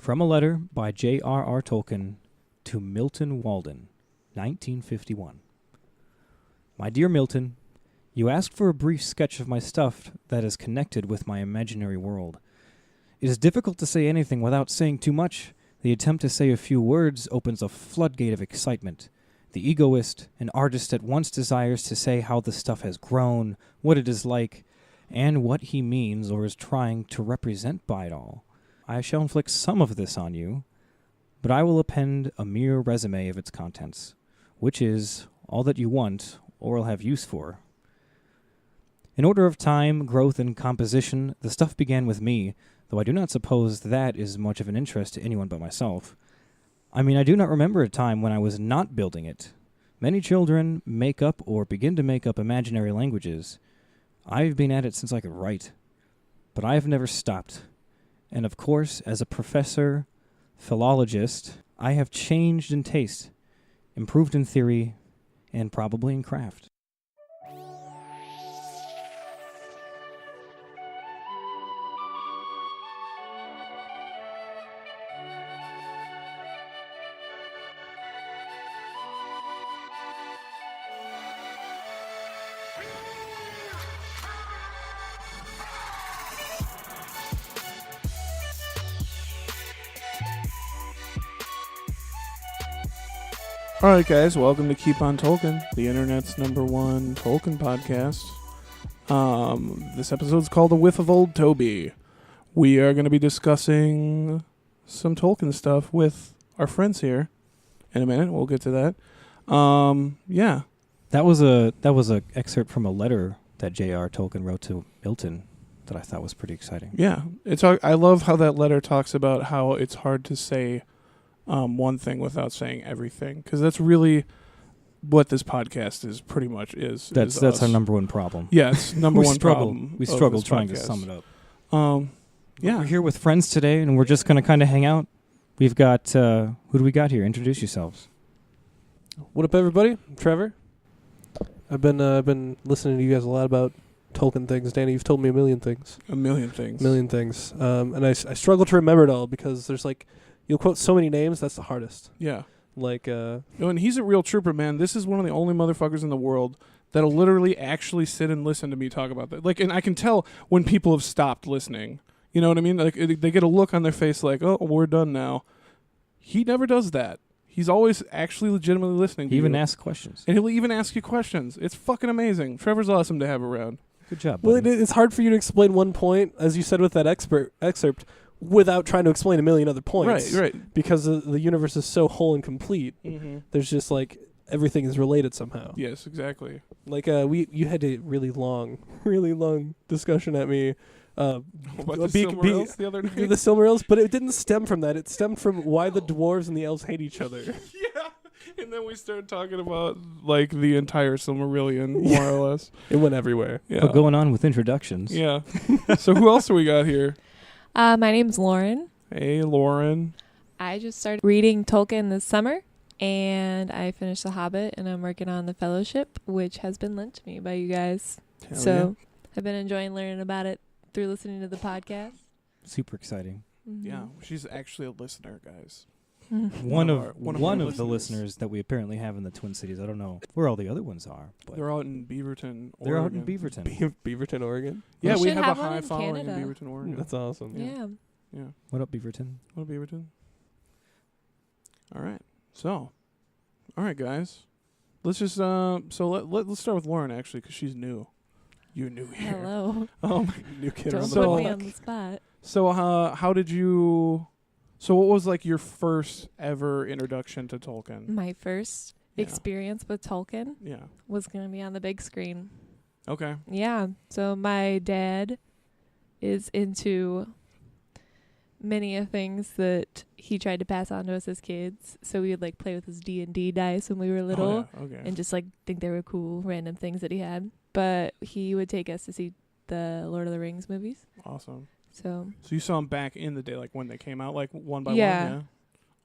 From a letter by J.R.R. Tolkien to Milton Walden, 1951. My dear Milton, you asked for a brief sketch of my stuff that is connected with my imaginary world. It is difficult to say anything without saying too much. The attempt to say a few words opens a floodgate of excitement. The egoist, an artist at once desires to say how the stuff has grown, what it is like, and what he means or is trying to represent by it all. I shall inflict some of this on you, but I will append a mere resume of its contents, which is all that you want or will have use for. In order of time, growth, and composition, the stuff began with me, though I do not suppose that is much of an interest to anyone but myself. I mean, I do not remember a time when I was not building it. Many children make up or begin to make up imaginary languages. I've been at it since I could write, but I have never stopped. And of course, as a professor, philologist, I have changed in taste, improved in theory, and probably in craft. Alright guys, welcome to Keep on Tolkien, the internet's #1 Tolkien podcast. This episode's called A Whiff of Old Toby. We are going to be discussing some Tolkien stuff with our friends here in a minute. We'll get to that. Yeah. That was a excerpt from a letter that J.R.R. Tolkien wrote to Milton that I thought was pretty exciting. Yeah. I love how that letter talks about how it's hard to say one thing without saying everything, because that's really what this podcast is pretty much is. That's our #1 problem. Yeah, it's number one problem. We struggle trying to sum it up. Yeah. We're here with friends today, and we're just going to kind of hang out. We've got, who do we got here? Introduce yourselves. What up, everybody? I'm Trevor. I've been listening to you guys a lot about Tolkien things. Danny, you've told me a million things. A million things. And I struggle to remember it all because there's you'll quote so many names, that's the hardest. Yeah. And he's a real trooper, man. This is one of the only motherfuckers in the world that'll literally actually sit and listen to me talk about that. And I can tell when people have stopped listening. You know what I mean? They get a look on their face like, oh, we're done now. He never does that. He's always actually legitimately listening to you. He even asks questions. And he'll even ask you questions. It's fucking amazing. Trevor's awesome to have around. Good job, well, buddy. it's hard for you to explain one point, as you said with that excerpt, without trying to explain a million other points. Right. Because the universe is so whole and complete. Mm-hmm. There's just everything is related somehow. Yes, exactly. You had a really long discussion at me. About the Silmarils the other night? The Silmarils, but it didn't stem from that. It stemmed from why the dwarves and the elves hate each other. Yeah. And then we started talking about the entire Silmarillion, more or less. It went everywhere. Yeah. But going on with introductions. Yeah. So who else do we got here? My name's Lauren. Hey, Lauren. I just started reading Tolkien this summer, and I finished The Hobbit, and I'm working on The Fellowship, which has been lent to me by you guys. Hell I've been enjoying learning about it through listening to the podcast. Super exciting. Mm-hmm. Yeah, she's actually a listener, guys. One of the listeners. listeners that we apparently have in the Twin Cities. I don't know where all the other ones are, but They're out in Beaverton, Oregon. they're out in Beaverton. Beaverton, Oregon? Yeah, We we should have have a one high in following Canada. in Beaverton, Oregon. That's awesome. Yeah. What up, Beaverton? What up, Beaverton? All right. So, all right, guys. Let's just let's start with Lauren actually, because she's new. You're new here. Hello. New kid Don't on the put block. me on the spot. So how did you? So what was your first ever introduction to Tolkien? My first experience with Tolkien Yeah. was going to be on the big screen. Okay. Yeah. So my dad is into many of things that he tried to pass on to us as kids. So we would play with his D&D dice when we were little. Oh, yeah. Okay. And just think they were cool, random things that he had. But he would take us to see the Lord of the Rings movies. Awesome. So you saw them back in the day, when they came out, one by one? Yeah. Yeah.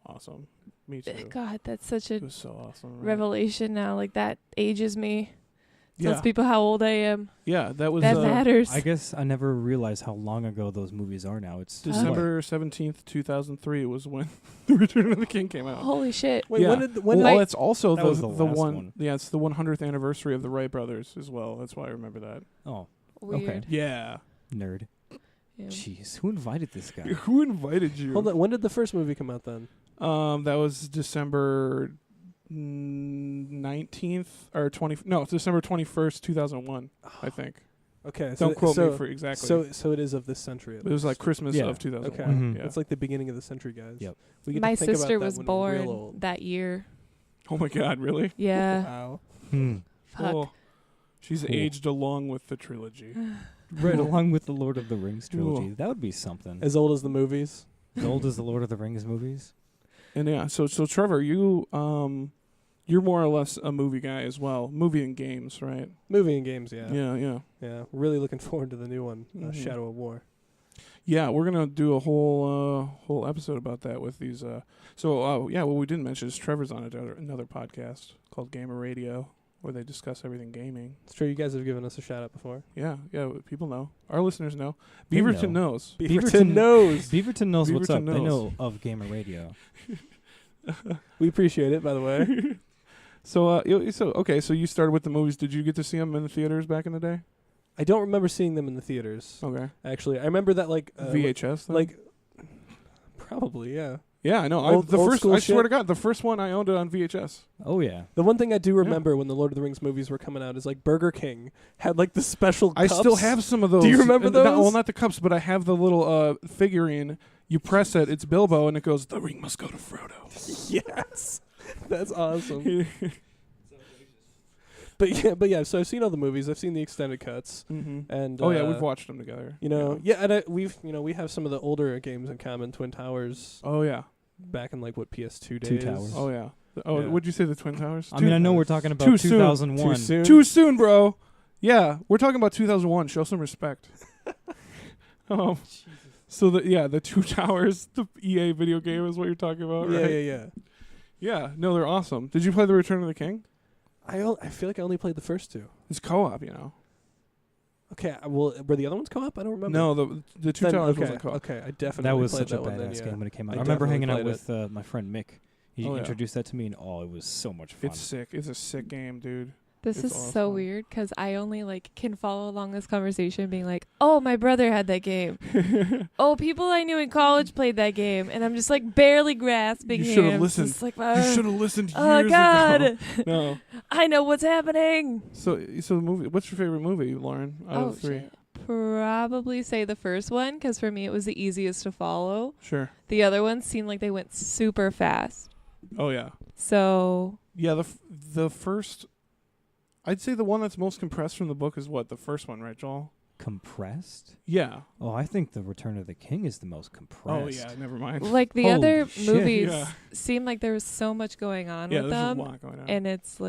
Awesome. Me too. God, that's such It a was so awesome. Right? revelation now. That ages me Tells people how old I am. Yeah, that was That matters. I guess I never realized how long ago those movies are now. It's December 17th, 2003 was when The Return of the King came out. Holy shit. Wait, Yeah. when Well, did it's also That was the the last one. one. Yeah, it's the 100th anniversary of the Wright brothers as well. That's why I remember that. Oh, Weird. Yeah. nerd. Yeah. Jeez, who invited this guy? Who invited you? hold on, when did the first movie come out then? That was December 19th or 20. No, it's December 21st, 2001. I think. Okay, Don't quote me for exactly. So it is of this century. it was like Christmas Yeah. of 2001. Okay. Mhm. Yeah. It's like the beginning of the century, guys. Yep. We get My to think about sister that was when we're real born old. that year. Oh my God, really? Yeah. Wow. Fuck. Oh, she's Cool. aged along with the trilogy. Right along with the Lord of the Rings trilogy. Cool. That would be something. As old as the movies. As old as the Lord of the Rings movies. And yeah, so Trevor, you're more or less a movie guy as well. Movie and games, right? Movie and games, yeah. Yeah. Really looking forward to the new one, Mhm. Shadow of War. Yeah, we're gonna do a whole episode about that with these. What we didn't mention is Trevor's on another podcast called Gamer Radio, where they discuss everything gaming. It's true, you guys have given us a shout out before. Yeah, people know. Our listeners know. They Beaverton know. knows. Beaverton knows. Beaverton knows what's Beaverton up. They knows. know of Gamer Radio. We appreciate it, by the way. So you started with the movies. Did you get to see them in the theaters back in the day? I don't remember seeing them in the theaters. Okay. Actually, I remember that VHS. Then? like probably, yeah. Yeah, I know. Old school I swear shit? to God, the first one I owned it on VHS. Oh, yeah. The one thing I do remember when the Lord of the Rings movies were coming out is like Burger King had like the special I cups. still have some of those. Do you remember And not- those? well, not the cups, but I have the little figurine. You press it, it's Bilbo, and it goes, "The ring must go to Frodo." Yes. That's awesome. But yeah, so I've seen all the movies. I've seen the extended cuts. Mm-hmm. And Oh yeah, we've watched them together. and we have some of the older games in common. Twin Towers Oh yeah. back in like what PS2 days. Two Towers. Oh yeah. Oh, Yeah. what'd you say? The Twin Towers? I mean, I know we're talking about too soon. 2001. Too soon. Too soon, bro. Yeah, we're talking about 2001. Show some respect. So the Two Towers, the EA video game is what you're talking about, Yeah, right? yeah. Yeah, no, they're awesome. Did you play The Return of the King? I feel like I only played the first two. It's co-op, you know. Okay, well, were the other ones co-op? I don't remember. No, the Two Then, Towers okay, wasn't co-op. okay, I definitely That was played such a that one then, badass yeah. game when it came out. I I remember definitely hanging out played with my friend Mick. He Oh, yeah. introduced that to me, and it was so much fun. It's sick. It's a sick game, dude. This It's is awesome. so weird because I only can follow along this conversation being like, oh, my brother had that game. Oh, people I knew in college played that game. And I'm just barely grasping You here. should have I'm listened. just like, You should have listened years oh, God. ago. No. I know what's happening. So the movie. What's your favorite movie, Lauren? Out of the three. Shit. Probably say the first one because for me it was the easiest to follow. Sure. The other ones seemed like they went super fast. Oh yeah. So Yeah. The first. I'd say the one that's most compressed from the book is what? The first one, right, Joel? Compressed? Yeah. Oh, I think The Return of the King is the most compressed. Oh yeah. Never mind. the Holy other shit. movies Yeah. seemed like there was so much going on Yeah. with There's them. a lot going on. And it's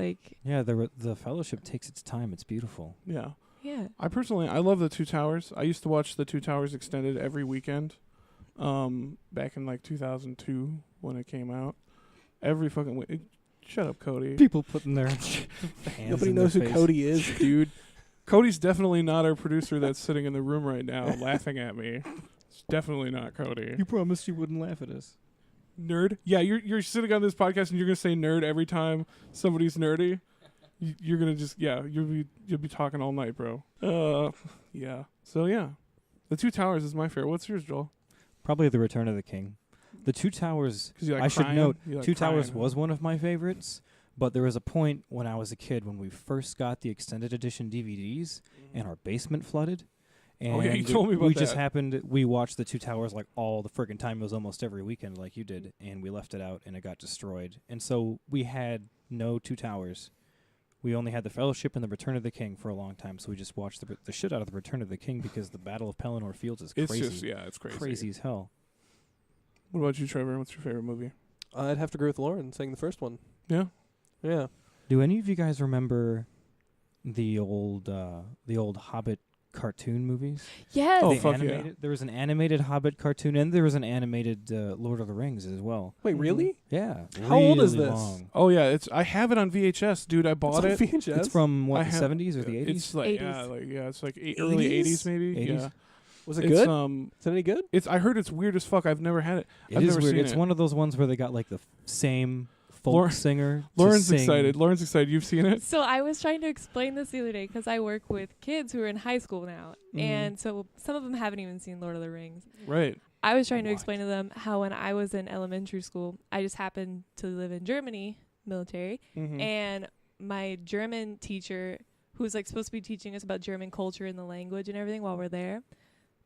Yeah, the Fellowship takes its time. It's beautiful. yeah. yeah. I love the Two Towers. I used to watch the Two Towers extended every weekend. Back in 2002 when it came out. Every fucking week. Shut up, Cody. People putting their hands Nobody in their knows who face. Cody is, dude. Cody's definitely not our producer that's sitting in the room right now laughing at me. It's definitely not Cody. You promised you wouldn't laugh at us. Nerd? Yeah, you're sitting on this podcast and you're gonna say nerd every time somebody's nerdy. You're gonna just you'll be talking all night, bro. Yeah. So yeah, the Two Towers is my favorite. What's yours, Joel? Probably The Return of the King. The Two Towers, 'Cause you like I should crying? note, You like Two Towers crying? was one of my favorites, but there was a point when I was a kid when we first got the extended edition DVDs and our basement flooded. And Oh, yeah, you told me about we just that. happened, we watched the Two Towers all the friggin' time. It was almost every weekend like you did, and we left it out and it got destroyed. And so we had no Two Towers. We only had the Fellowship and the Return of the King for a long time, so we just watched the shit out of the Return of the King because the Battle of Pelennor Fields is It's crazy. just it's crazy. Crazy as hell. What about you, Trevor? What's your favorite movie? I'd have to agree with Lauren saying the first one. Yeah. Yeah. Do any of you guys remember the old Hobbit cartoon movies. Yes. Oh, They fuck yeah. There was an animated Hobbit cartoon, and there was an animated Lord of the Rings as well. Wait, Mhm. really? Yeah. How old is really this? long. Oh yeah, I have it on VHS, dude. I bought it. VHS? It's from I the have- 70s or the 80s? It's like 80s. it's like early 80s maybe. 80s? Yeah. Was it It's good? Is it any good? I heard it's weird as fuck. I've never had it. It I've is never weird. seen It's it. one of those ones where they got like the same folk Lauren- singer. to Lauren's sing. excited. Lauren's excited. You've seen it? So I was trying to explain this the other day because I work with kids who are in high school now, Mhm. and so some of them haven't even seen Lord of the Rings. Right. I was trying to What? explain to them how when I was in elementary school, I just happened to live in Germany, military, Mm-hmm. and my German teacher, who's like supposed to be teaching us about German culture and the language and everything while we're there,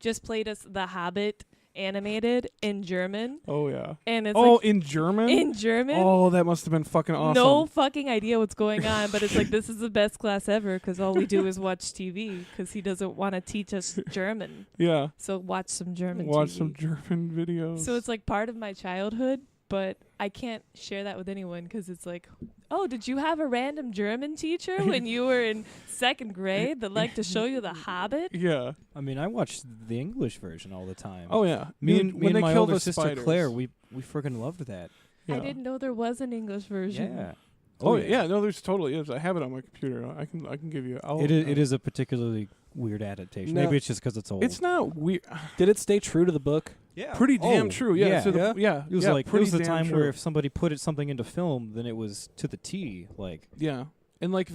just played us The Hobbit animated in German, Oh yeah. and it's Oh, like in German? in German. Oh, that must have been fucking awesome. No fucking idea what's going on, but it's like this is the best class ever because all we do is watch TV because he doesn't want to teach us German. Yeah. So watch some German Watch TV. some German videos. So it's like part of my childhood, but I can't share that with anyone because it's like, oh, did you have a random German teacher when you were in second grade that liked to show you The Hobbit? yeah. I mean, I watched the English version all the time. Oh yeah. me Dude, and, when they my kill older the sister spiders. Claire, we freaking loved that. Yeah. I didn't know there was an English version. Yeah. Oh yeah. No, there's totally is. I have it on my computer. I can give you. It is a particularly weird adaptation. No. Maybe it's just because it's old. It's not weird. Did it stay true to the book? yeah. Pretty damn true. Yeah. Yeah. So Yeah? yeah. It was yeah, like it pretty was the damn time true. where if somebody put something into film, then it was to the T. Like Yeah, and like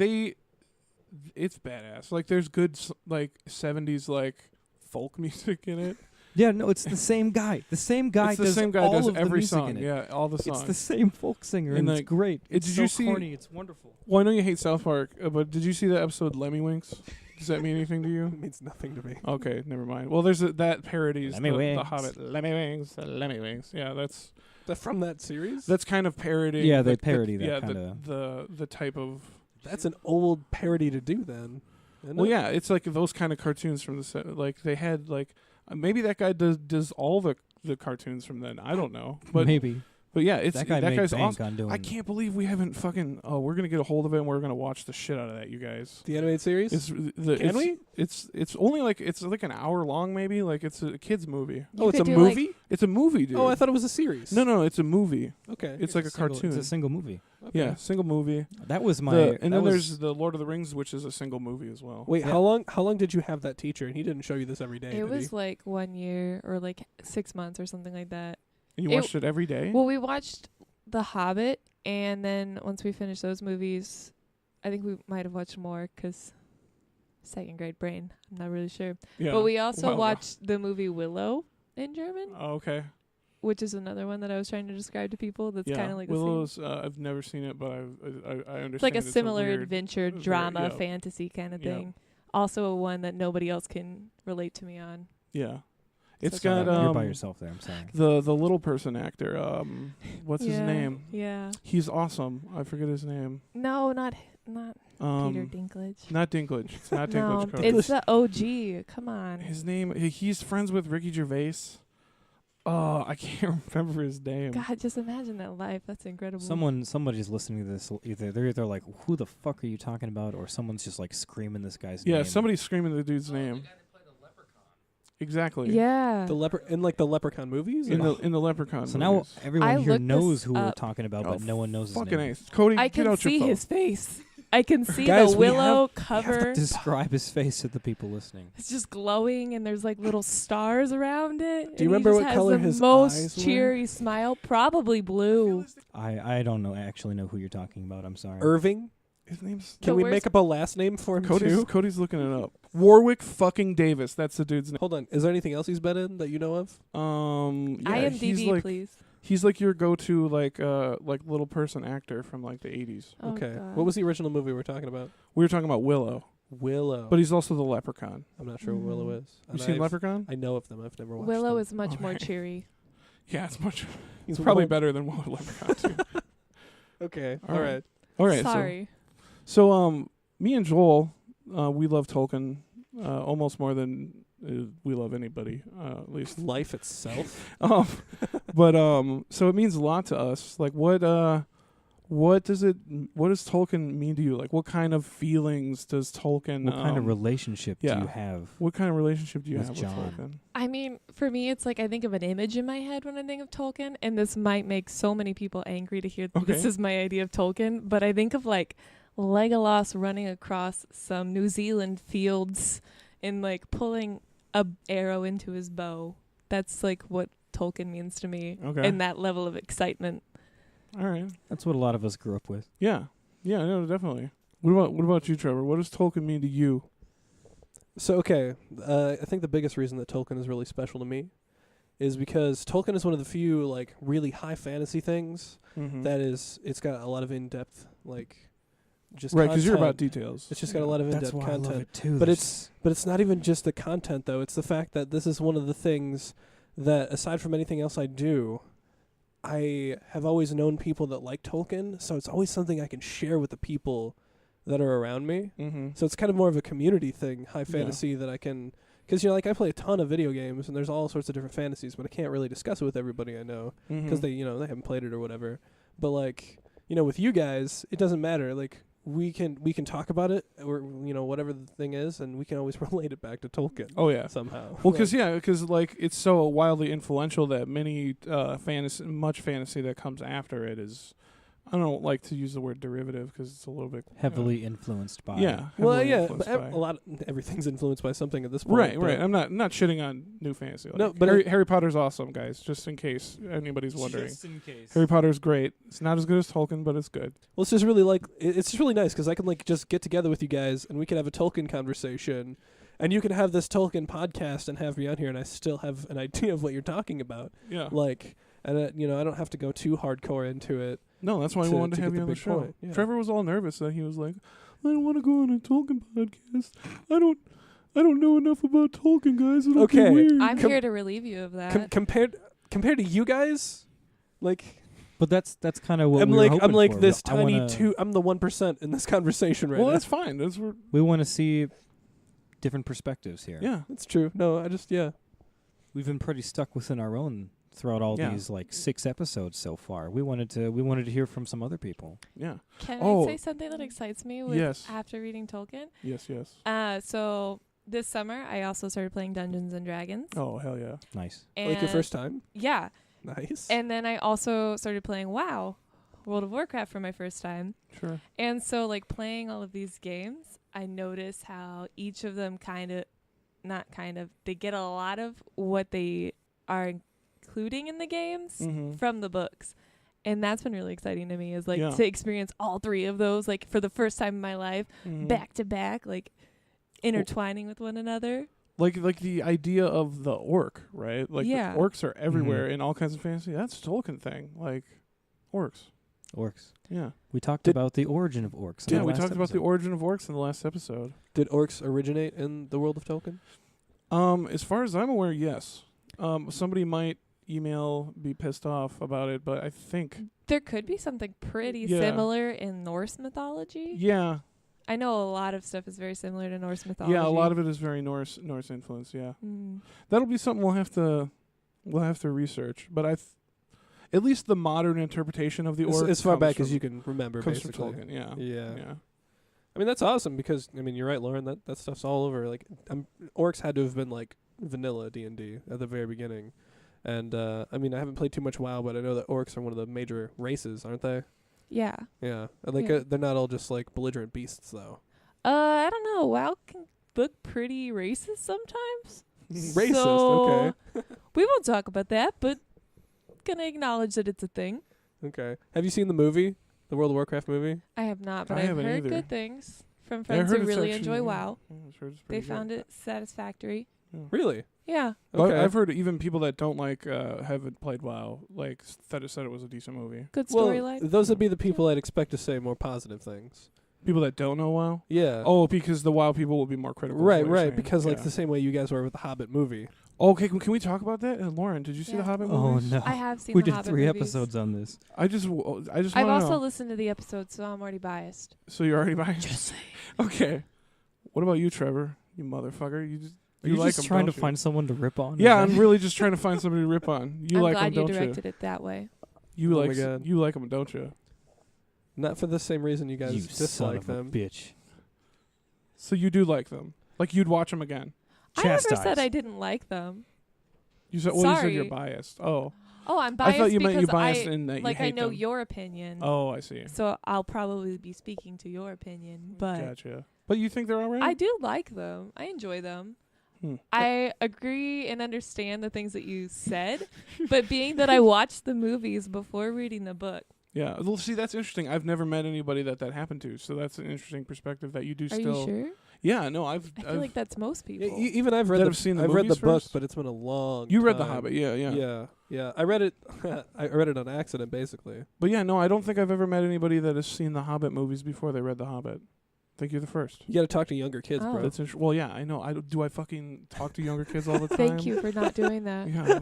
it's badass. Like there's good like 70s like folk music in it. yeah, no, it's the same guy. The same guy It's the does same guy all does of the every music song. in it. Yeah, all the songs. It's the same folk singer, and And, it's like, great. It's did so you see- corny. It's wonderful. Well, I know you hate South Park, but did you see that episode Lemmywinks? Does that mean anything to you? It means nothing to me. Okay, never mind. Well, there's that parodies the Lemmywinks. Hobbit. Lemmywinks. Yeah, that's From that series? kind of parodying. Yeah, they the- parody that yeah, kinda- the type of. That's an old parody to do then. isn't Well, it? yeah, it's like those kind of cartoons from the set. Like they had like maybe that guy does all the cartoons from then. I don't know, but Maybe yeah, it's that guy made guy's bank awesome. on doing. I can't believe we haven't fucking. Oh, we're gonna get a hold of it and we're gonna watch the shit out of that, you guys. The animated series? Can we? It's only like it's like an hour long, maybe. Like it's a kids movie. Oh, it's a could do, like- movie? It's a movie, dude. Oh, I thought it was a series. No, it's a movie. Okay. It's like a single- cartoon. It's a single movie. Okay. Yeah, single movie. That was my. And that then was- there's the Lord of the Rings, which is a single movie as well. Wait, Yeah. how long did you have that teacher? And he didn't show you this every day. It did was he? like 1 year or like 6 months or something like that. And you It- watched it every day. Well, we watched The Hobbit, and then once we finished those movies, I think we might have watched more because second grade brain. I'm not really sure. Yeah. But we also Wow. watched the movie Willow in German, Oh, okay. which is another one that I was trying to describe to people. That's Yeah. kind of like the same. Willow's. I've never seen it, but I understand. It's like a it's similar weird- adventure very- drama yeah. fantasy kind of Yeah. thing. Also a one that nobody else can relate to me on. Yeah. It's Such a- got You're by yourself there. I'm sorry. the little person actor. What's his Yeah, name? Yeah. He's awesome. I forget his name. No, not Peter Dinklage. Not Dinklage. It's not No, Dinklage. Cody. it's the OG. Come on. His name. He's friends with Ricky Gervais. Oh, I can't remember his name. God, just imagine that life. That's incredible. Somebody's listening to this. They're either like, "Who the fuck are you talking about?" or someone's just like screaming this guy's name. Yeah, somebody's screaming the dude's name. Exactly. Yeah. the in like the Leprechaun movies? In or- the Leprechaun. So now movies. everyone I here looked knows this who we're up. talking about, Oh, but no one knows his fucking name. ace. Cody, I get can out see your phone. his face. I can see Guys, the we willow You have cover. to describe his face to the people listening. It's just glowing, and there's like little stars around it. Do you and remember he what just has color the his most eyes were? cheery smile? Probably blue. I don't know. I actually know who you're talking about. I'm sorry. Irving? His name's Can The we worst- make up a last name for him too? Cody's looking it up. Warwick fucking Davis. That's the dude's name. Hold on. Is there anything else he's been in that you know of? Yeah, he's IMDb, like please. he's like your go-to like little person actor from like the 80s. Oh, Okay. God. What was the original movie we're talking about? We were talking about Willow, Willow. but he's also the Leprechaun. I'm not sure what Willow is. You And seen I've- Leprechaun? I know of them. I've never watched Willow them. is much more Alright. cheery. Yeah, it's much. He's Willow- probably better than Willow Leprechaun too. Okay. All All right. right. All right. Sorry. So me and Joel, we love Tolkien almost more than we love anybody, at least. Life itself. But so it means a lot to us. Like what what does Tolkien mean to you? Like, what kind of feelings does Tolkien? What kind of relationship do you have? What kind of relationship do you with have John? with Tolkien? I mean, for me, it's like I think of an image in my head when I think of Tolkien, and this might make so many people angry to hear that this is my idea of Tolkien, but I think of like Legolas running across some New Zealand fields and like pulling a arrow into his bow. That's like what Tolkien means to me, and that level of excitement. All right, that's what a lot of us grew up with. Yeah, no, definitely. What about you, Trevor? What does Tolkien mean to you? So, okay, I think the biggest reason that Tolkien is really special to me is because Tolkien is one of the few, like, really high fantasy things that it's got a lot of in-depth, like, just right, because you're about details. It's just got a lot of in-depth content. I love it too. But it's not even just the content, though. It's the fact that this is one of the things that, aside from anything else I do, I have always known people that like Tolkien, so it's always something I can share with the people that are around me. So it's kind of more of a community thing, high fantasy, that I can... Because, you know, like, I play a ton of video games, and there's all sorts of different fantasies, but I can't really discuss it with everybody I know, because they haven't played it or whatever. But, like, you know, with you guys, it doesn't matter. Like, we can talk about it, or, you know, whatever the thing is, and we can always relate it back to Tolkien. Oh, yeah. Somehow. Well, because, like, it's so wildly influential that much fantasy that comes after it is... I don't like to use the word derivative because it's a little bit... Heavily influenced by. Yeah. Well, yeah, but everything's influenced by something at this point. Right. I'm not shitting on new fantasy. Like, no, but Harry Potter's awesome, guys, just in case anybody's wondering. Just in case. Harry Potter's great. It's not as good as Tolkien, but it's good. Well, it's just really like... It's just really nice because I can, like, just get together with you guys and we can have a Tolkien conversation, and you can have this Tolkien podcast and have me on here, and I still have an idea of what you're talking about. Yeah. Like, and you know, I don't have to go too hardcore into it. No, that's why we wanted to have you on the show. Yeah. Trevor was all nervous that he was like, I don't want to go on a Tolkien podcast. I don't know enough about Tolkien, guys. It'll be weird. I'm here to relieve you of that. Compared to you guys, like... But that's kind of what I'm we're like. I'm like this tiny I'm the 1% in this conversation right now. Well, that's fine. We want to see different perspectives here. Yeah, that's true. No, We've been pretty stuck within our own throughout all these like 6 episodes so far. We wanted to hear from some other people. Yeah. Can I say something that excites me after reading Tolkien? Yes. So this summer I also started playing Dungeons and Dragons. Oh, hell yeah. Nice. And like your first time? Yeah. Nice. And then I also started playing WoW, World of Warcraft, for my first time. Sure. And so, like, playing all of these games, I notice how each of them they get a lot of what they are including in the games from the books. And that's been really exciting to me, is like to experience all 3 of those, like, for the first time in my life, back to back, like intertwining with one another. Like the idea of the orc, right? Like the orcs are everywhere in all kinds of fantasy. That's a Tolkien thing. Like orcs. Yeah. We talked about the origin of orcs. Yeah, we talked about the origin of orcs in the last episode. Did orcs originate in the world of Tolkien? As far as I'm aware, yes. Somebody might be pissed off about it, but I think there could be something pretty similar in Norse mythology. Yeah. I know a lot of stuff is very similar to Norse mythology. Yeah, a lot of it is very Norse influence. Yeah, that'll be something we'll have to research. But at least the modern interpretation of the orc, as far back as you can remember, comes basically. from Tolkien. Yeah. I mean, that's awesome because you're right, Lauren. That stuff's all over. Like, orcs had to have been like vanilla D&D at the very beginning, and I haven't played too much WoW, but I know that orcs are one of the major races, aren't they? Yeah. Yeah. Like they're not all just like belligerent beasts, though. I don't know. WoW can look pretty racist sometimes. Racist. So Okay. we won't talk about that, but gonna acknowledge that it's a thing. Okay. Have you seen the movie, the World of Warcraft movie? I have not, but I I've haven't heard either. good things from friends who really enjoy WoW. They found it satisfactory. Yeah. Really? Yeah. Okay. I've heard even people that don't haven't played WoW, like said it was a decent movie. Good storyline. Those would be the people I'd expect to say more positive things. People that don't know WoW? Yeah. Oh, because the WoW people will be more critical. Right. Because like the same way you guys were with the Hobbit movie. Okay, can we talk about that? Lauren, did you see the Hobbit movies? Oh no, I have seen. We the did Hobbit 3 movies. episodes on this. I've also listened to the episodes, so I'm already biased. So you're already biased? Just saying. Okay. What about you, Trevor? You motherfucker. Are you like just him, trying to don't you? find someone to rip on? Yeah, I'm really just trying to find somebody to rip on. You I'm like glad him, you don't you? directed it that way. You Oh like my God. you like him, don't you? Not for the same reason you guys You son dislike of a them. bitch. So you do like them? Like you'd watch them again? I never Chastise. said I didn't like them. You said, well, you said Sorry. you're biased. Oh, Oh, I'm I biased thought you because meant you biased I in that you like hate I know them. your opinion. Oh, I see. So I'll probably be speaking to your opinion, but Gotcha. But you think they're all right? I do like them. I enjoy them. I agree and understand the things that you said, but being that I watched the movies before reading the book. Yeah. Well, see, that's interesting. I've never met anybody that happened to, so that's an interesting perspective that you do Are still. you sure? Yeah. No, I feel like that's most people. Even I've read That the have seen the I've read the movies book, first? but it's been a long. You read The time. Hobbit. Yeah. Yeah. I read it. I read it on accident, basically. But yeah, no, I don't think I've ever met anybody that has seen the Hobbit movies before they read The Hobbit. I think you're the first. You got to talk to younger kids, Oh. bro. That's well, yeah, I know. Do I fucking talk to younger kids all the time? Thank you for not doing that. Yeah.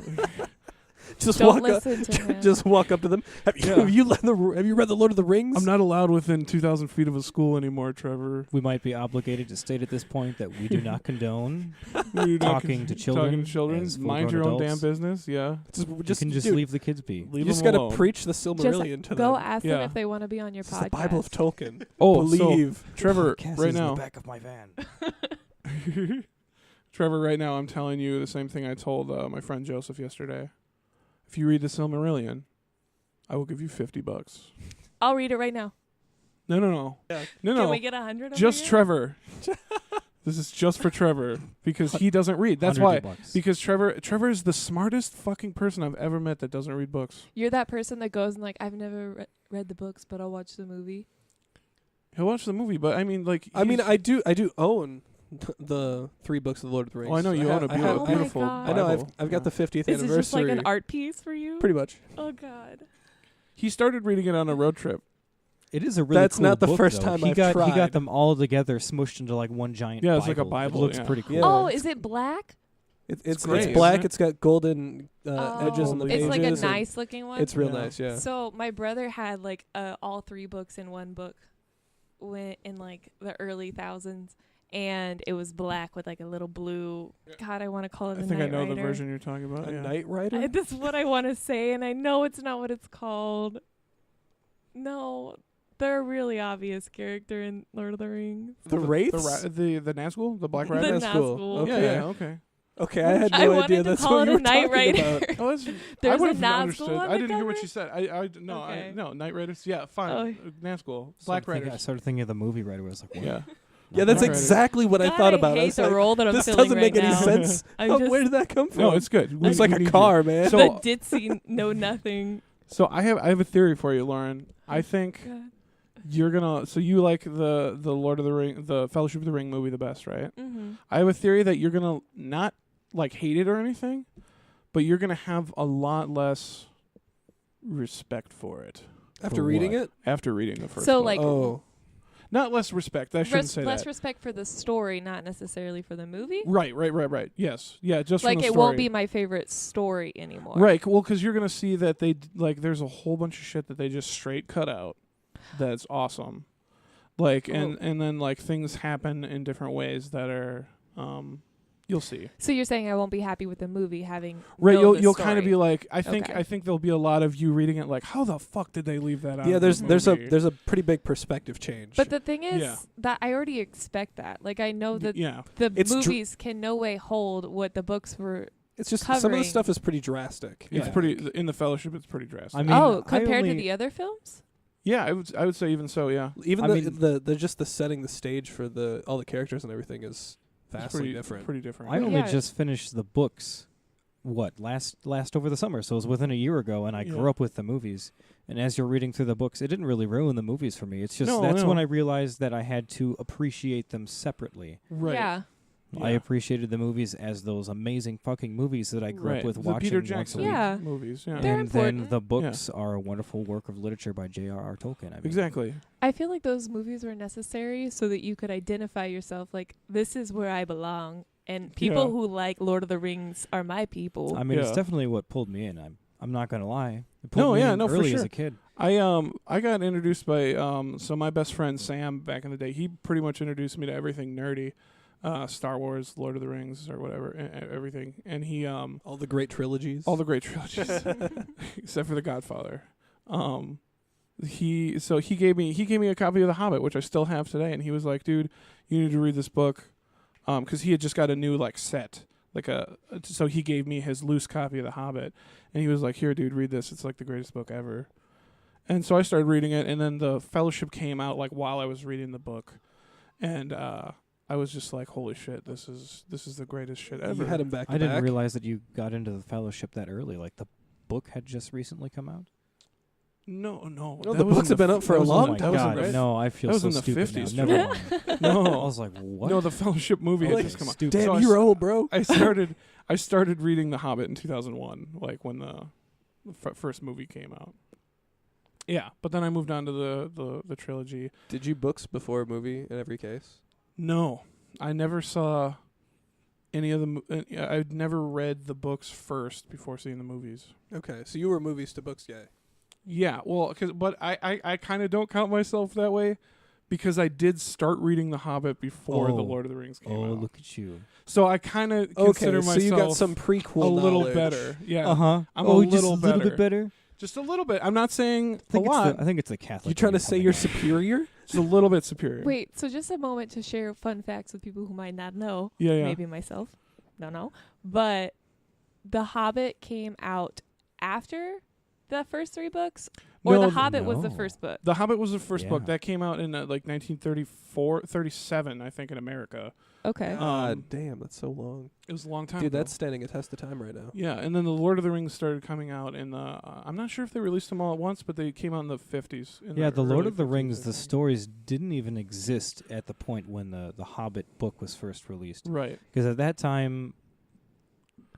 Just Don't walk up. listen to him. Just walk up to them. Have you, Yeah. have you read the Lord of the Rings? I'm not allowed within 2,000 feet of a school anymore, Trevor. We might be obligated to state at this point that we do not condone You're not talking to children. Talking to children. as Mind your full-grown own damn adults. business. Yeah. You can just dude, leave the kids be. Leave You just them got to alone. preach the Silmarillion to Go them. ask Yeah. them if they want to be on your This is podcast. the Bible of Tolkien. Oh, Believe. so Trevor, Podcast right is in now. the back of my van. Trevor, right now, I'm telling you the same thing I told my friend Joseph yesterday. If you read the Silmarillion, I will give you $50. I'll read it right now. No. Yeah. No. Can we get 100? Just Trevor. This is just for Trevor because he doesn't read. That's why. $100. Because Trevor is the smartest fucking person I've ever met that doesn't read books. You're that person that goes and like, I've never read the books, but I'll watch the movie. He'll watch the movie, but I mean, like, I mean, he's- I do own the 3 books of the Lord of the Rings. Oh, I know you own a I have- Oh my beautiful. God. I know. Bible. I've got the 50th Is anniversary. it just like an art piece for you? Pretty much. Oh God. He started reading it on a road trip. It is a really That's cool not the book, first though. time he I've got He tried. got them all together, smushed into like one giant Yeah, Bible. it's like a Bible, It looks yeah. pretty cool. Yeah. Oh, is it black? It's great, black. isn't it? It's got golden Oh, edges on the It's pages. It's like a and nice looking one. It's real Yeah. nice, yeah. So my brother had like all 3 books in one book, in like the early thousands, and it was black with like a little blue. God, I want to call it I a think I Knight know the Rider. version you're talking about. A Yeah. Knight Rider? This is what I want to say, and I know it's not what it's called. No, they're a really obvious character in Lord of the Rings. The Wraiths? The Nazgul, the Black The Rider. That's cool. Nazgul. Okay. Yeah, okay. Okay, I had I no wanted idea to that's call what it you a were Knight talking Rider. about. Oh, that's, I There's a would have Nazgul understood. on I the didn't hear what cover? you said. no, Okay. no, Knight Riders. Yeah, fine. Oh. Nazgul, So Black I'm thinking- I Riders. started thinking of the movie right away. I was like, what? Yeah. Yeah, that's Knight Riders. exactly what I God, thought about. I hate was the like, role that I'm this filling doesn't make right any now. sense. I'm Oh, just where did that come from? No, it's good. Looks like a car, man. So- the ditzy know nothing. So I have a theory for you, Lauren. I think God. you're gonna. So you like the Lord of the Ring, the Fellowship of the Ring movie the best, right? Mm-hmm. I have a theory that you're gonna not like hate it or anything, but you're gonna have a lot less respect for it After For reading what? it? after reading the first. So book. like Oh. Not less respect. I shouldn't say less that. respect for the story, not necessarily for the movie. Right. Yes. Yeah. Just Like from the it story. won't be my favorite story anymore. Right. Well, because you're gonna see that they like. There's a whole bunch of shit that they just straight cut out. That's awesome. Like and then like things happen in different ways that are. You'll see. So you're saying I won't be happy with the movie having Right. know the You'll kind of story. be like. I think Okay. there'll be a lot of you reading it like, how the fuck did they leave that out? Yeah, of there's this movie? there's a pretty big perspective change. But the thing is Yeah. that I already expect that. Like I know that Yeah. the It's movies can no way hold what the books were. it's just some of covering- the stuff is pretty drastic. It's I pretty think. in the Fellowship. It's pretty drastic. I mean, Oh, I compared to only- the other films? yeah, I would say even so. Yeah. Even I the, mean- the just the setting the stage for all the characters and everything is It's vastly different. Pretty different. I only Yeah. just finished the books. Last over the summer, so it was within a year ago, and I Yeah. grew up with the movies. And as you're reading through the books, it didn't really ruin the movies for me. It's just No, that's no. when I realized that I had to appreciate them separately. Right. Yeah. I appreciated the movies as those amazing fucking movies that I grew Right. up with the watching Peter once a Jackson week. Yeah. movies. Yeah. They're And then important. the books are a wonderful work of literature by J.R.R. Tolkien. I mean, Exactly. I feel like those movies were necessary so that you could identify yourself like this is where I belong, and people Yeah. who like Lord of the Rings are my people. I mean, it's Yeah. definitely what pulled me in. I'm not gonna lie. It pulled No, me yeah, in no, for early as sure. a kid. I got introduced by so my best friend Sam back in the day. He pretty much introduced me to everything nerdy, Star Wars, Lord of the Rings, or whatever, everything. And he all the great trilogies. all the great trilogies except for The Godfather. he gave me a copy of The Hobbit, which I still have today, and he was like, dude, you need to read this book, because he had just got a new like set, so he gave me his loose copy of The Hobbit, and he was like, here, dude, read this. It's like the greatest book ever. And so I started reading it, and then The Fellowship came out like while I was reading the book, and I was just like, holy shit, this is the greatest shit ever. You had him back to I didn't back. realize that you got into The Fellowship that early. Like, the book had just recently come out? No. No, that the was books in have been up for that a was in long Oh my time. God, right? no, I feel That was so in the stupid 50s, now. Never mind. No. I was like, what? No, the Fellowship movie had Like, just come out. stupid. Damn, So you're old, bro. I started reading The Hobbit in 2001, like when the first movie came out. Yeah, but then I moved on to the trilogy. Did you books before a movie in every case? No, I never saw any of the. I'd never read the books first before seeing the movies. Okay, so you were movies to books guy. Yeah, well, but I kind of don't count myself that way because I did start reading The Hobbit before The Oh. Lord of the Rings came Oh, out. look at you. So I kind of Okay, consider so myself you got some prequel a little knowledge. better. Yeah, Uh-huh. I'm oh, a just little a little better. bit better? just a little bit. I'm not saying I a think, lot. I think it's the Catholic. You trying in to me say coming you're out. superior? Just a little bit superior. Wait, so just a moment to share fun facts with people who might not know. Yeah. Maybe myself. Don't know. But The Hobbit came out after the first 3 books? Or No, The Hobbit was the no. first book? The Hobbit was the first book Yeah. that came out in like 1934, 37, I think, in America. Okay. God damn, that's so long. It was a long time Dude, ago. that's standing a test of time right now. Yeah, and then the Lord of the Rings started coming out in the. I'm not sure if they released them all at once, but they came out in the 50s. Yeah, the Lord early of the 50s, Rings, I the think. stories didn't even exist at the point when the Hobbit book was first released. Right. Because at that time,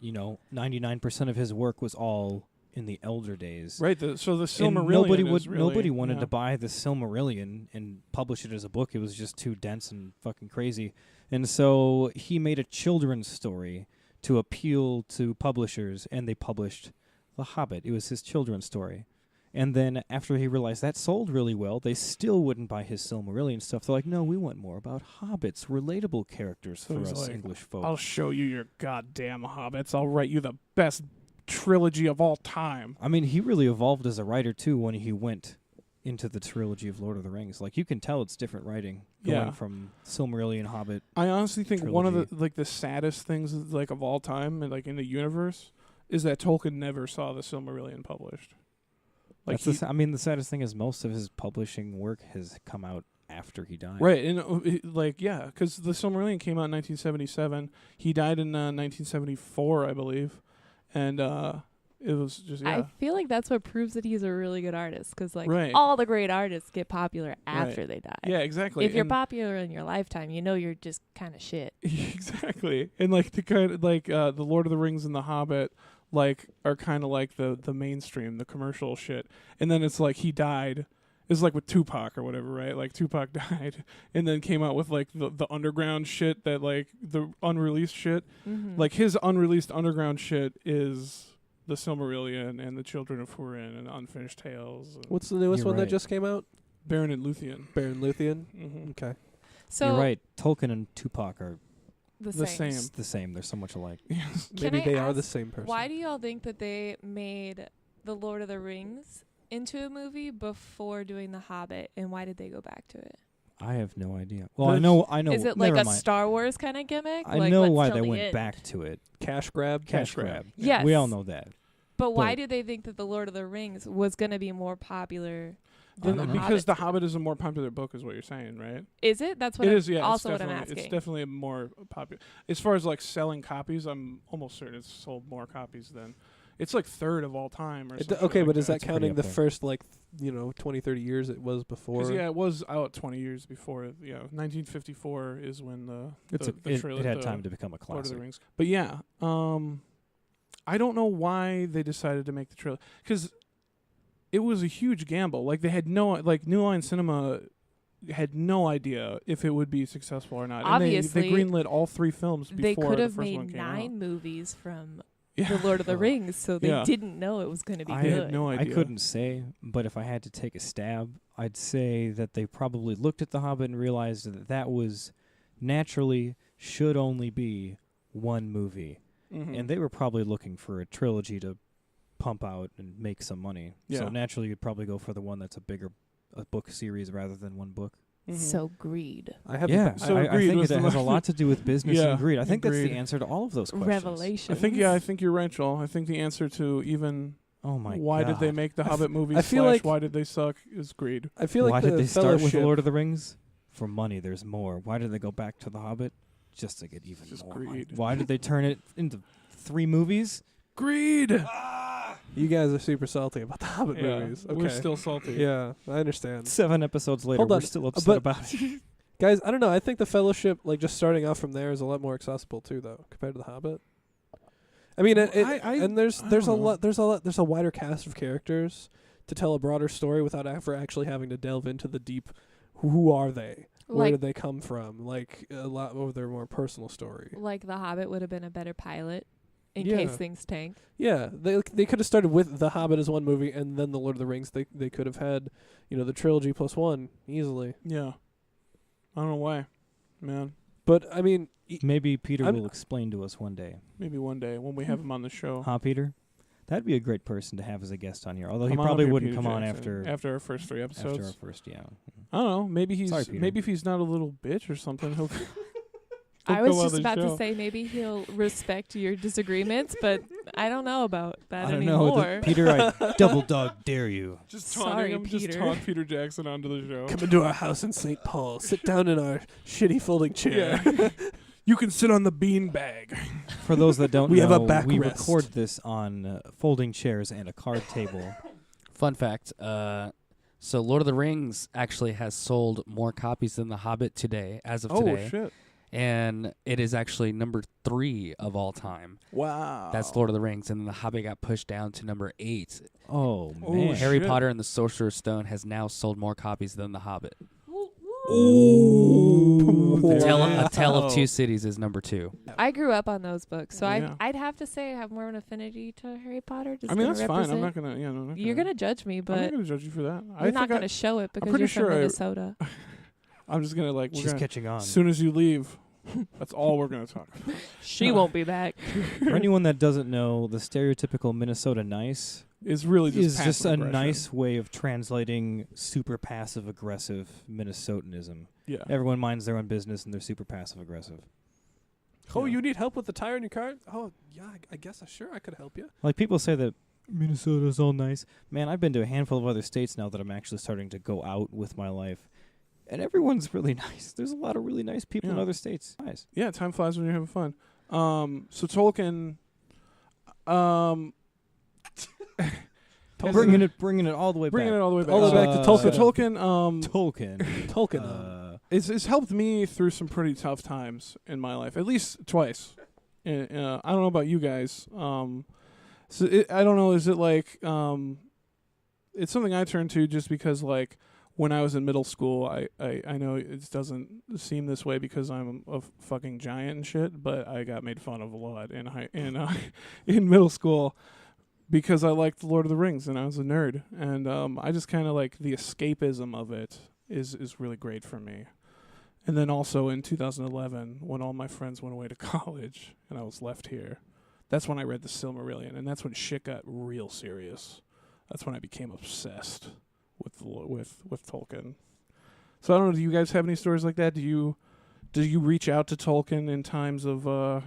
99% of his work was all in the Elder Days. Right. So the And Silmarillion nobody wanted yeah. to buy the Silmarillion and publish it as a book. It was just too dense and fucking crazy. And so he made a children's story to appeal to publishers, and they published The Hobbit. It was his children's story. And then after he realized that sold really well, they still wouldn't buy his Silmarillion stuff. They're like, no, we want more about hobbits, relatable characters So for he's us like, English folk. I'll show you your goddamn hobbits. I'll write you the best trilogy of all time. I mean, he really evolved as a writer, too, when he went into the trilogy of Lord of the Rings. Like, you can tell it's different writing going Yeah. from Silmarillion, Hobbit. I honestly think one of Trilogy. the saddest things like of all time, and like in the universe, is that Tolkien never saw the Silmarillion published. Like That's the saddest thing is most of his publishing work has come out after he died. right, and because the Silmarillion came out in 1977. He died in 1974, I believe, and it was just I feel like that's what proves that he's a really good artist. Because, like, Right. all the great artists get popular after they die. Yeah, exactly. If you're And- popular in your lifetime, you're just kind of shit. exactly, and like the kind of like the Lord of the Rings and the Hobbit like are kind of like the mainstream, the commercial shit, and then it's like he died. It's like with Tupac or whatever, right? Like Tupac died, and then came out with like the underground shit that like the unreleased shit. Mm-hmm. Like his unreleased underground shit is the Silmarillion and the Children of Húrin and Unfinished Tales. And What's the newest You're one that right. just came out? Baron and Luthien. Baron Luthien. Mm-hmm. Okay. So You're right. Tolkien and Tupac are the The same. same. the same. They're so much alike. Yes. Can Maybe I they are the ask, same person. Why do y'all think that they made The Lord of the Rings into a movie before doing The Hobbit, and why did they go back to it? I have no idea. Well, I There's- know. Is it like never a mind. Star Wars kind of gimmick? I Like, know let's why till they the went end? back to it. Cash grab? Cash grab. Yes. We all know that. But why But- did they think that The Lord of the Rings was going to be more popular than The Uh-huh. Because Hobbit? The Hobbit is a more popular book, is what you're saying, right? Is it? That's what It I'm is, yeah. also it's what I'm definitely- asking. It's definitely a more popular. As far as like selling copies, I'm almost certain it's sold more copies than. It's like third of all time or something. Okay, but is that It's pretty counting up the there. first 20, 30 years it was before? Because yeah, it was out 20 years before. 1954 is when It had time to become a Lord of the classic. Rings. But yeah, I don't know why they decided to make the trilogy, because it was a huge gamble. Like they had New Line Cinema had no idea if it would be successful or not. Obviously, and they greenlit all 3 films before They could the have first one made came 9 out. movies from Yeah. The Lord of the Rings, so they Yeah. didn't know it was going to be I They good. had no I idea. couldn't say, but if I had to take a stab, I'd say that they probably looked at The Hobbit and realized that that was naturally should only be one movie. Mhm. And they were probably looking for a trilogy to pump out and make some money. Yeah. So naturally, you'd probably go for the one that's a book series rather than one book. Mhm. So greed. I have Yeah, So I greed think was it the has a most- lot to do with business Yeah, and greed. I think that's greed. the answer to all of those questions. Revelation. I think you're right, Joel. I think the answer to even Oh my why God. did they make the Hobbit movies I feel slash like- why did they suck is greed. I feel like Why the did they start with Fellowship. The Lord of the Rings? For money, there's more. Why did they go back to The Hobbit? Just to get even Just more money. greed. Why did they turn it into 3 movies? Greed. You guys are super salty about the Hobbit Yeah, movies. Okay. we're still salty. Yeah, I understand. 7 episodes later, Hold we're on, still upset but- about it. Guys, I don't know. I think the Fellowship, like just starting off from there, is a lot more accessible too, though, compared to the Hobbit. I mean, and there's I a don't know. lot there's a wider cast of characters to tell a broader story without ever actually having to delve into the deep. Who are they? Where Like did they come from? Like a lot of their more personal story. like the Hobbit would have been a better pilot in Yeah. case things tank. Yeah, they could have started with the Hobbit as one movie, and then the Lord of the Rings. They could have had, the trilogy plus one easily. Yeah. I don't know why, man. But I mean, Maybe Peter I'm- will explain to us one day. Maybe one day when we have him on the show. Huh, Peter? That'd be a great person to have as a guest on here. Although he Come on probably up here, wouldn't Peter come on Jackson. after our first 3 episodes. our first, yeah. I don't know. Maybe Sorry, Peter. maybe if he's not a little bitch or something, he'll. I he'll was go on just the about show. to say maybe he'll respect your disagreements, but I don't know about that I don't anymore. know. Peter, I double dog dare you. Just Sorry, taunting him. Just Peter. taunt Peter Jackson onto the show. come into our house in St. Paul. Sit down in our shitty folding chair. Yeah. You can sit on the bean bag. For those that don't We have know, a backrest. we record this on folding chairs and a card table. Fun fact. So Lord of the Rings actually has sold more copies than The Hobbit today, as of today. Oh shit! And it is actually number 3 of all time. Wow. That's Lord of the Rings. And The Hobbit got pushed down to number 8. Oh, Oh, man. Harry shit. Potter and the Sorcerer's Stone has now sold more copies than The Hobbit. Ooh. A Tale of Two Cities is number 2. I grew up on those books, so Yeah. I'd have to say I have more of an affinity to Harry Potter. Just I mean, gonna that's fine. I'm represent- not gonna. Yeah, no, I'm not You're gonna judge me, I'm not but gonna judge you for that. you're not gonna I, show it because pretty you're sure from I- Minnesota. I'm just gonna like. We're She's gonna, catching on. as soon as you leave, that's all we're gonna talk about. She won't be back. For anyone that doesn't know, the stereotypical Minnesota nice It's really just is just a passive-aggression. nice way of translating super passive aggressive Minnesotanism. Yeah. Everyone minds their own business and they're super passive aggressive. Oh, Yeah. you need help with the tire in your car? Oh, yeah, I guess sure I could help you. Like people say that Minnesota's all nice. Man, I've been to a handful of other states now that I'm actually starting to go out with my life. And everyone's really nice. There's a lot of really nice people in Yeah. other states. Nice. Yeah, time flies when you're having fun. So Tolkien, Bringing it all the way bringing back. it all the way back. All the way back to So Tolkien. Tolkien, Tolkien. Tolkien. it's helped me through some pretty tough times in my life, at least twice. I don't know about you guys. I don't know. Is it like it's something I turn to just because like when I was in middle school, I know it doesn't seem this way because I'm a fucking giant and shit, but I got made fun of a lot in middle school because I liked Lord of the Rings and I was a nerd, and I just kind of like the escapism of it is really great for me. And then also in 2011, when all my friends went away to college and I was left here, that's when I read the Silmarillion, and that's when shit got real serious. That's when I became obsessed with Tolkien. So I don't know. Do you guys have any stories like that? Do you reach out to Tolkien in times of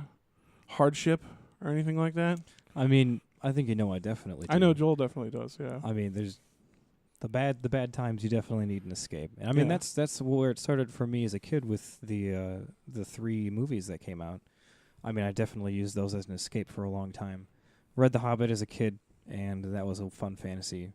hardship or anything like that? I mean, I think I definitely do. I know Joel definitely does. Yeah. I mean, there's the bad times. You definitely need an escape. And I mean, Yeah. that's where it started for me as a kid with the 3 movies that came out. I mean, I definitely used those as an escape for a long time. Read The Hobbit as a kid, and that was a fun fantasy.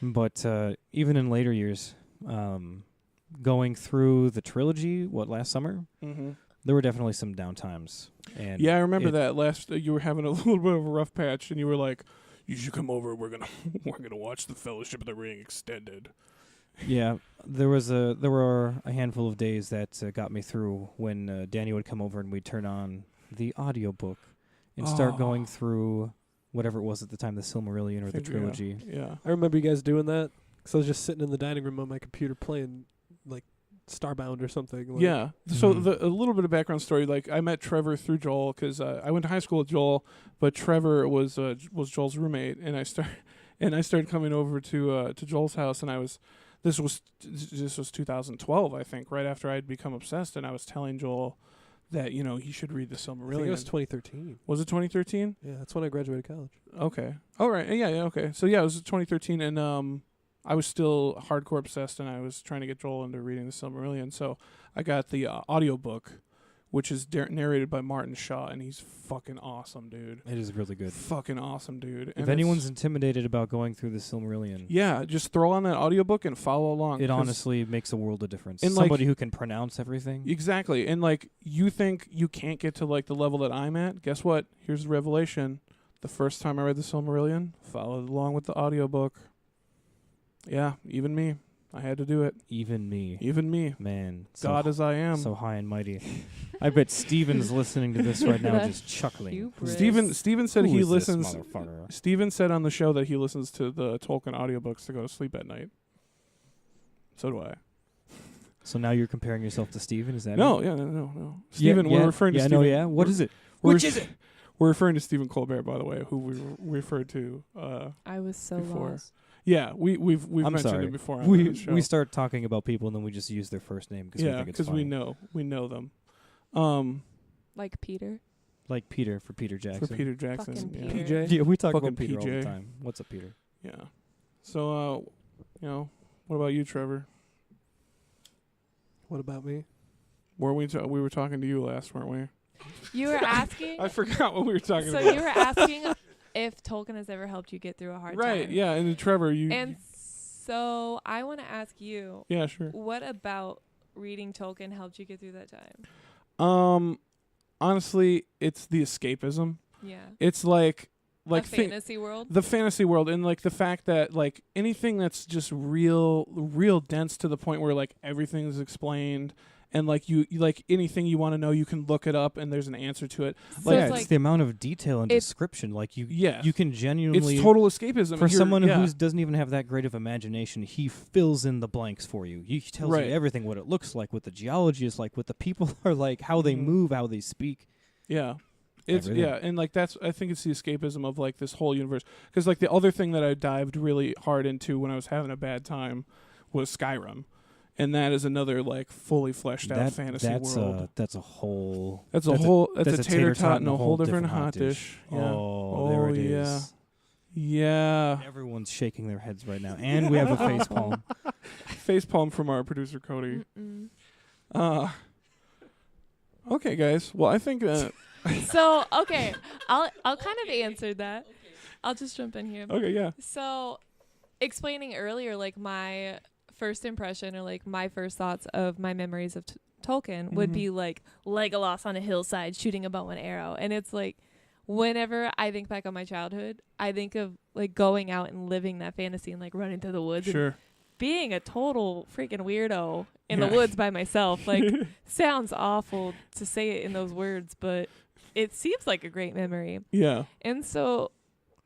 But even in later years, going through the trilogy, last summer, Mm-hmm. there were definitely some down times. And Yeah, I remember it- that last. You were having a little bit of a rough patch, and you were like, "You should come over. We're gonna watch the Fellowship of the Ring extended." Yeah, there were a handful of days that got me through when Danny would come over and we'd turn on the audiobook and start going through whatever it was at the time, the Silmarillion or the trilogy. Yeah. I remember you guys doing that because I was just sitting in the dining room on my computer playing like Starbound or something. Like, Yeah. So Mhm. a little bit of background story. Like I met Trevor through Joel because I went to high school with Joel, but Trevor was Joel's roommate, and I started coming over to Joel's house, and this was 2012, I think, right after I'd become obsessed, and I was telling Joel that he should read the I think Silmarillion. it was 2013. Was it 2013? Yeah, that's when I graduated college. Okay. All right. Yeah. Okay. So yeah, it was 2013, and I was still hardcore obsessed, and I was trying to get Joel into reading the Silmarillion. So I got the audiobook, which is narrated by Martin Shaw, and he's fucking awesome, dude. It is really good. Fucking awesome, dude. If anyone's intimidated about going through the Silmarillion, yeah, just throw on that audiobook and follow along. it honestly makes a world of difference. And, Somebody who can pronounce everything. Exactly. And like you think you can't get to like the level that I'm at, guess what? Here's the revelation. The first time I read the Silmarillion, followed along with the audiobook. Yeah, even me. I had to do it. Even me. Even me. Man. God as I am. So high and mighty. I bet Steven's listening to this right now just chuckling. Hubris. Steven said Who he is this listens. motherfucker? Steven said on the show that he listens to the Tolkien audiobooks to go to sleep at night. So do I. So now you're comparing yourself to Steven? Is that No, it? No. Steven, we're referring to yeah, Steven. no, yeah. What is it? We're Which is it? We're referring to Stephen Colbert, by the way, who we referred to. I was so before. lost. Yeah, we've I'm mentioned sorry. it before on the show. We start talking about people and then we just use their first name because we think it's funny. we know them. Like Peter. Like Peter for Peter Jackson. For Peter Jackson. Fucking Yeah. Peter. PJ. Yeah, we talk Fucking about Peter all PJ. the time. What's up, Peter? Yeah. So, what about you, Trevor? What about me? We were talking to you last, weren't we? You were asking. I forgot what we were talking So about. you were asking if Tolkien has ever helped you get through a hard time. Right, yeah, and then Trevor, And so I want to ask you, yeah, sure. what about reading Tolkien helped you get through that time? Honestly, it's the escapism. Yeah. It's like A fantasy world. the fantasy world, and like the fact that like anything that's just real dense to the point where like everything's explained, and like you like anything you want to know, you can look it up and there's an answer to it. So Like, yeah, it's it's like the amount of detail and it's- description. Like you can it's genuinely total escapism for You're- someone yeah. who doesn't even have that great of imagination. He fills in the blanks for you. He tells Right. you everything: what it looks like, what the geology is like, what the people are like, how they Mhm. move, how they speak. Yeah. It's Everything. yeah, and like I think it's the escapism of like this whole universe. Because like the other thing that I dived really hard into when I was having a bad time was Skyrim, and that is another like fully fleshed out fantasy world. That's a whole. That's a that's tater tot and a whole different hot dish. Yeah. Oh, there it is. yeah. Yeah. Everyone's shaking their heads right now, and we have a face palm. Face palm from our producer Cody. Mm-mm. Okay, guys. Well, I think So okay, I'll kind of answer that. I'll just jump in here. okay, yeah. So, explaining earlier, like my first impression or like my first thoughts of my memories of Tolkien would Mhm. be like Legolas on a hillside shooting a bow and arrow, and it's like whenever I think back on my childhood, I think of like going out and living that fantasy and like running through the woods and Sure. being a total freaking weirdo in Yeah. the woods by myself. Like sounds awful to say it in those words, but it seems like a great memory. Yeah. And so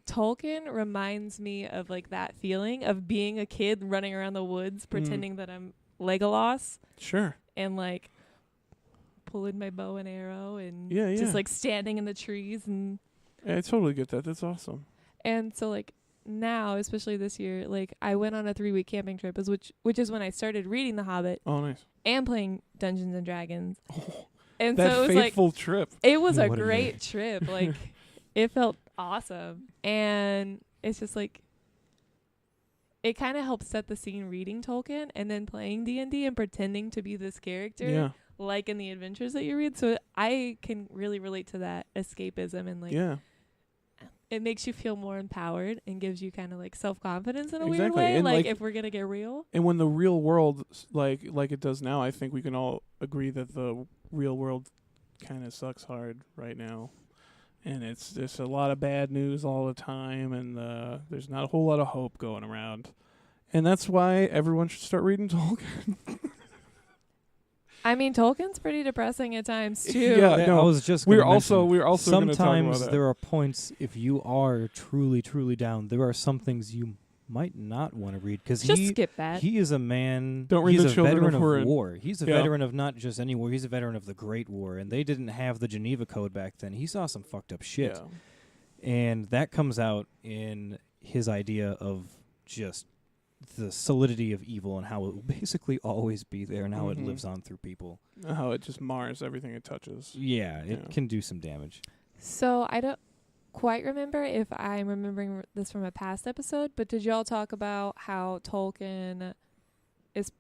Tolkien reminds me of like that feeling of being a kid running around the woods pretending that I'm Legolas Sure. and like pulling my bow and arrow and Yeah, yeah. just like standing in the trees and I totally get that. That's awesome. so like now, especially this year, like I went on a 3-week camping trip which is when I started reading The Hobbit Oh, nice. and playing Dungeons and Dragons. Oh, And that so it was like fateful trip. it was a What a great day. trip. Like it felt awesome. And it's just like it kind of helps set the scene reading Tolkien and then playing D&D and pretending to be this character Yeah. like in the adventures that you read. So I can really relate to that escapism and like Yeah. it makes you feel more empowered and gives you kind of like self-confidence in a weird Exactly. way. And, Like like- if we're going to get real. And when the real world like it does now, I think we can all agree that the real world kind of sucks hard right now. And it's there's a lot of bad news all the time, and there's not a whole lot of hope going around. And that's why everyone should start reading Tolkien. I mean, Tolkien's pretty depressing at times too. Yeah, no, I was just. we're gonna also mention, going to talk about sometimes that. there are points if you are truly, truly down. There are some things you might not want to read because Just skip that. he is a man. Don't read he's The a Children veteran of Hurin. war. He's a Yeah. veteran of not just any war. He's a veteran of the Great War, and they didn't have the Geneva Code back then. He saw some fucked up shit, Yeah. and that comes out in his idea of just the solidity of evil and how it will basically always be there and how it Mhm. lives on through people. How it just mars everything it touches. Yeah, it Yeah. can do some damage. So I don't quite remember if I'm remembering this from a past episode, but did y'all talk about how Tolkien is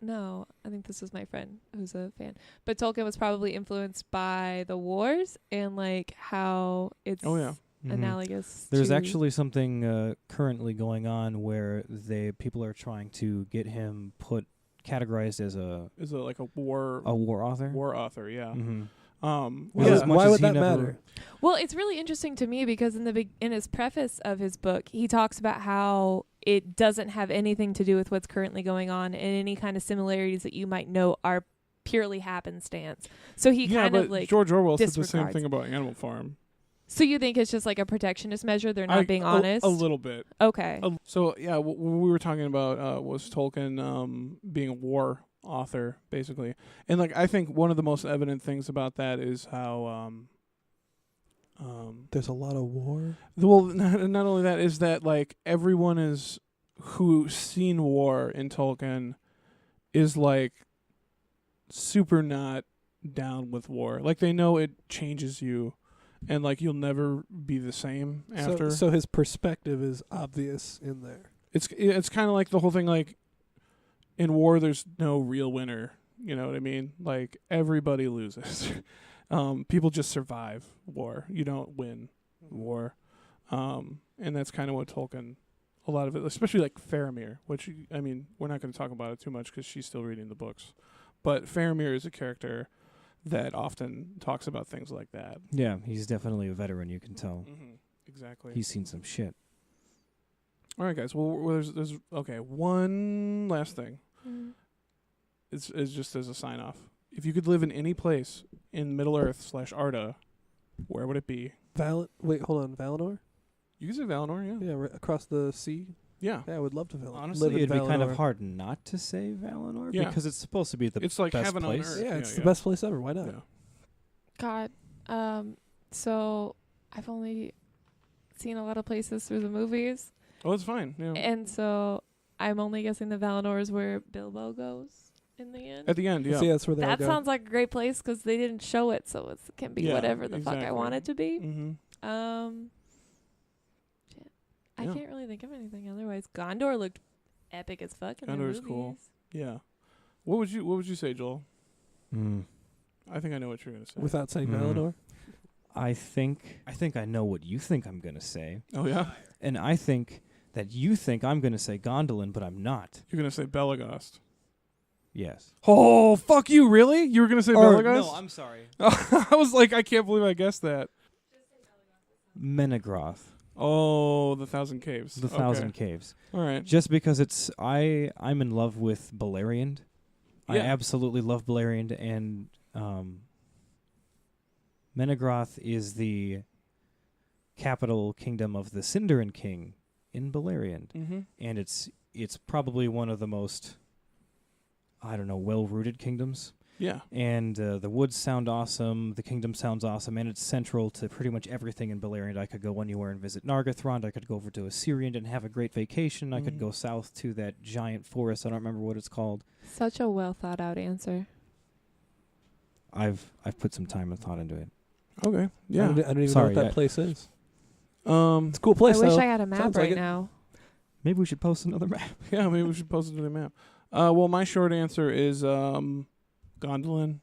no, I think this was my friend who's a fan. But Tolkien was probably influenced by the wars and like how it's Oh, yeah. Mhm. analogous. There's to actually something currently going on where people are trying to get him categorized as a Is it like a war author. war author? Yeah. Mm-hmm. Well, Well, as much why as would he that never- matter? Well, it's really interesting to me because in his preface of his book, he talks about how it doesn't have anything to do with what's currently going on, and any kind of similarities that you might know are purely happenstance. So he yeah, kind but of like. George Orwell said the same disregards. thing about Animal Farm. So you think it's just like a protectionist measure? They're not being honest. A little bit. Okay. So yeah, what we were talking about was Tolkien being a war author, basically, and like I think one of the most evident things about that is how There's a lot of war. well, not only that is that like everyone is who's seen war in Tolkien is like super not down with war. Like they know it changes you, and like you'll never be the same after. So his perspective is obvious in there. It's kind of like the whole thing. Like in war, there's no real winner. You know what I mean? Like everybody loses. People just survive war. You don't win war. And that's kind of what Tolkien, a lot of it, especially like Faramir, which, I mean, we're not going to talk about it too much because she's still reading the books. But Faramir is a character that often talks about things like that. Yeah, he's definitely a veteran. You can tell. Mm-hmm. Exactly. He's seen some shit. All right, guys. Well, there's okay. One last thing. Mm. It's just as a sign off. If you could live in any place in Middle Earth / Arda, where would it be? Wait, hold on. Valinor? You could say Valinor, yeah. Yeah, right across the sea. Yeah. Yeah, I would love to Honestly, live in it'd be kind of Valinor. hard not to say Valinor Yeah. because it's supposed to be the It's like best heaven on place. earth. Yeah, Yeah, it's yeah. the best place ever. Why not? Yeah. God. So I've only seen a lot of places through the movies, Oh, it's fine. Yeah. and so I'm only guessing the Valinor is where Bilbo goes in the end. At the end, yeah. See, that's where they all That go. sounds like a great place because they didn't show it, so it can be Yeah, whatever the fuck I exactly. want it to be. Mm-hmm. Shit. I Yeah. can't really think of anything otherwise. Gondor looked epic as fuck in the Gondor's movies. cool. Yeah. What would you say, Joel? Mm. I think I know what you're gonna say. Without saying Mhm. Valinor. I think I know what you think I'm gonna say, Oh yeah. and I think that you think I'm gonna say Gondolin, but I'm not. You're gonna say Belagost. Yes. Oh fuck you! Really? You were gonna say Or, Belagost? no, I'm sorry. I was like, I can't believe I guessed that. Menegroth, Oh, the Thousand Caves. the Okay. Thousand Caves. All right. Just because I'm in love with Beleriand. I Yeah. absolutely love Beleriand, and Menegroth is the capital kingdom of the Sindarin King in Beleriand, Mm-hmm. and it's probably one of the most, I don't know, well-rooted kingdoms. Yeah. And the woods sound awesome, the kingdom sounds awesome, and it's central to pretty much everything in Beleriand. I could go anywhere and visit Nargothrond. I could go over to Assyrian and have a great vacation. I could Mhm. go south to that giant forest. I don't remember what it's called. Such a well thought out answer. I've put some time and thought into it. Okay. I Yeah. don't even know Sorry, what that place is. It's a cool I place, wish though. I had a map Sounds right like it. now. Maybe we should post another map. Yeah, maybe we should post it to the map. Well, my short answer is Gondolin.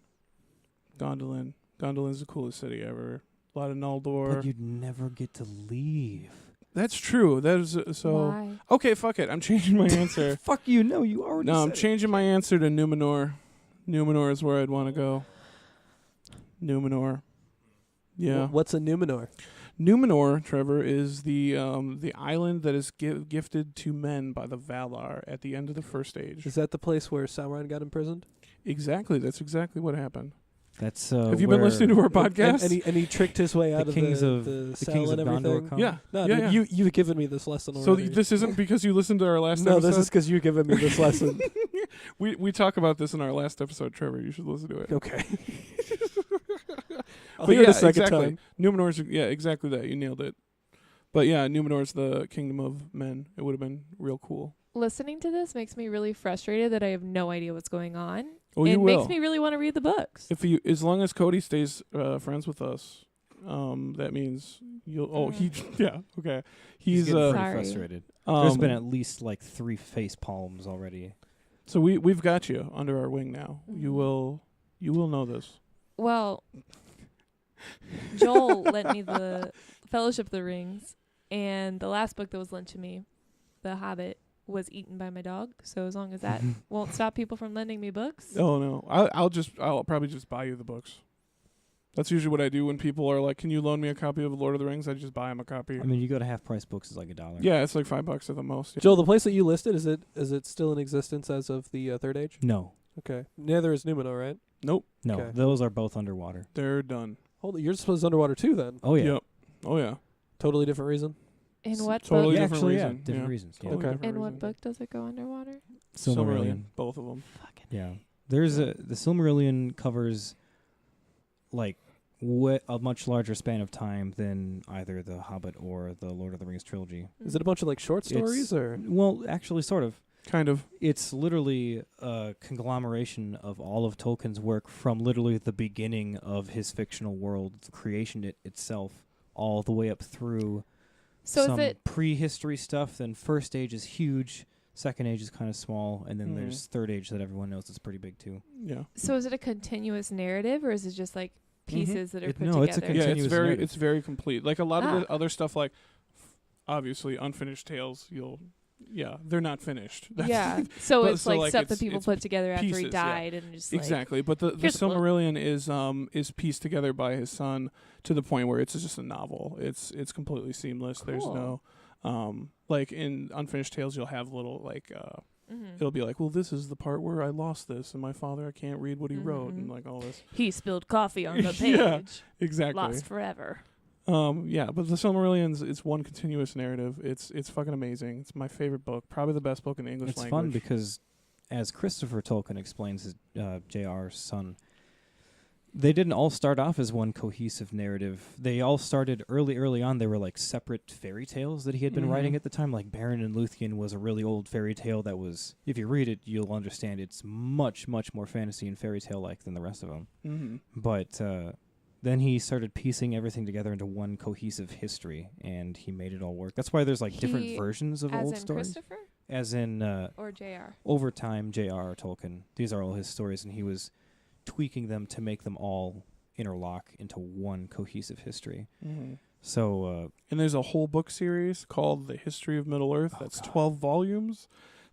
Gondolin's the coolest city ever. A lot of Noldor. But you'd never get to leave. That's true. That is so. Why? Okay, fuck it. I'm changing my answer. Fuck you! No, you already. No, I'm said it. changing my answer to Numenor. Numenor is where I'd want to go. Numenor. Yeah. What's a Numenor? Numenor, Trevor, is the island that is gifted to men by the Valar at the end of the First Age. Is that the place where Sauron got imprisoned? Exactly. That's exactly what happened. That's Have you been listening to our podcast? And he tricked his way out of Kings of the the cell Kings and of Gondor everything. come? Yeah. No, Yeah, dude, yeah. you've given me this lesson So already. this isn't because you listened to our last no, episode? this is because you're giving me this lesson. We talk about this in our last episode, Trevor. You should listen to it. Okay. I'll But hear it yeah, a second exactly. time. Numenor's, yeah, exactly that. You nailed it. But yeah, Numenor's the kingdom of men. It would have been real cool. Listening to this makes me really frustrated that I have no idea what's going on. Oh, it you will. makes me really want to read the books. If you, as long as Cody stays friends with us, that means you'll. Oh, he. Yeah. Okay. He's getting pretty Sorry. frustrated. There's been at least like 3 face palms already. So we've got you under our wing now. You will know this. Well, Joel lent me the Fellowship of the Rings, and the last book that was lent to me, The Hobbit, was eaten by my dog. So as long as that won't stop people from lending me books. Oh no, I'll probably just buy you the books. That's usually what I do when people are like, "Can you loan me a copy of Lord of the Rings?" I just buy them a copy. I mean, you go to Half Price Books is like $1. Yeah, it's like $5 at the most. Yeah. Joel, the place that you listed, is it still in existence as of the Third Age? No, Okay. Neither is Numenor, right? Nope, no, Okay. those are both underwater. they're done. Hold it. Yours was underwater too, then. Oh yeah, Yep. Oh yeah. Totally different reason. In what totally book? yeah, different actually, reason. yeah, different Yeah. reasons. Yeah. Totally Okay. different In what reason. book does it go underwater? Silmarillion. Both of them. Yeah, there's the Silmarillion covers like a much larger span of time than either the Hobbit or the Lord of the Rings trilogy. Is it a bunch of like short stories or? Well, actually, sort of. Kind of. It's literally a conglomeration of all of Tolkien's work from literally the beginning of his fictional world, the creation itself, all the way up through So some is it prehistory stuff. Then First Age is huge, Second Age is kind of small, and then Mhm. there's Third Age that everyone knows is pretty big too. Yeah. a continuous narrative, or is it just like pieces that are put No, it's a together? Yeah, continuous narrative. it's very complete. Like a lot of Ah. the other stuff, like obviously unfinished tales. They're not finished. Yeah. So But it's so, like like, stuff that it's- people it's put together after he pieces, yeah. died, and just like Exactly, but the here's the book. Silmarillion is pieced together by his son to the point where it's just a novel. It's completely seamless. There's Cool. no like in Unfinished Tales, you'll have little like Mhm. it'll be like, well, this is the part where I lost this, and my father, I can't read what he wrote, and Mhm. like all this. He spilled coffee on the page. Yeah. Exactly. Lost forever. Yeah, but the Silmarillion's it's one continuous narrative. It's fucking amazing. It's my favorite book, probably the best book in the English It's language. fun because, as Christopher Tolkien explains, his J.R.'s son, they didn't all start off as one cohesive narrative. They all started early on. They were like separate fairy tales that he had been writing Mhm. at the time. Like Baron and Luthien was a really old fairy tale that was, if you read it, you'll understand it's much, much more fantasy and fairy tale-like than the rest of them. Mm-hmm. But then he started piecing everything together into one cohesive history, and he made it all work. That's why there's like different He- versions of As old in stories. Christopher As in or J.R.R. over time, J.R.R. Tolkien. These are all his stories, and he was tweaking them to make them all interlock into one cohesive history. Mm-hmm. So, And there's a whole book series called The History of Middle Earth. Oh, That's God. 12 volumes.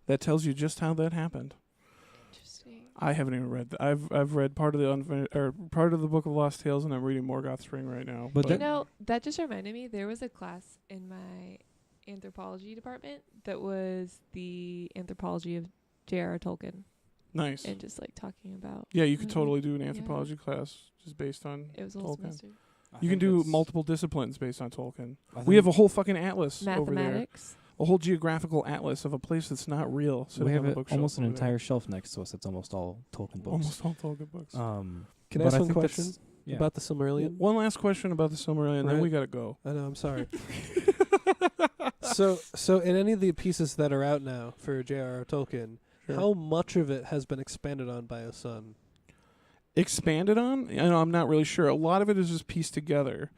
That tells you just how that happened. Interesting. I haven't even read that. I've read part of part of the Book of Lost Tales, and I'm reading Morgoth Spring right now. But You that- know, that just reminded me, there was a class in my anthropology department that was the anthropology of J.R.R. Tolkien, Nice. and just like talking about Yeah, you could Mhm. totally do an Yeah. anthropology class just based on it was a whole Tolkien. semester. You can do multiple disciplines based on Tolkien. I We have a think whole fucking atlas over there. Mathematics. A whole geographical atlas of a place that's not real. we sitting have on a a, bookshelf almost an over there. entire shelf next to us that's almost all Tolkien books. Almost all Tolkien books. Can I but ask one think question that's- yeah. about the Silmarillion? One last question about the Silmarillion, then Right. we gotta go. I know. I'm sorry. So in any of the pieces that are out now for J.R.R. Tolkien, Sure. how much of it has been expanded on by his son? Expanded on? I'm not really sure. A lot of it is just pieced together.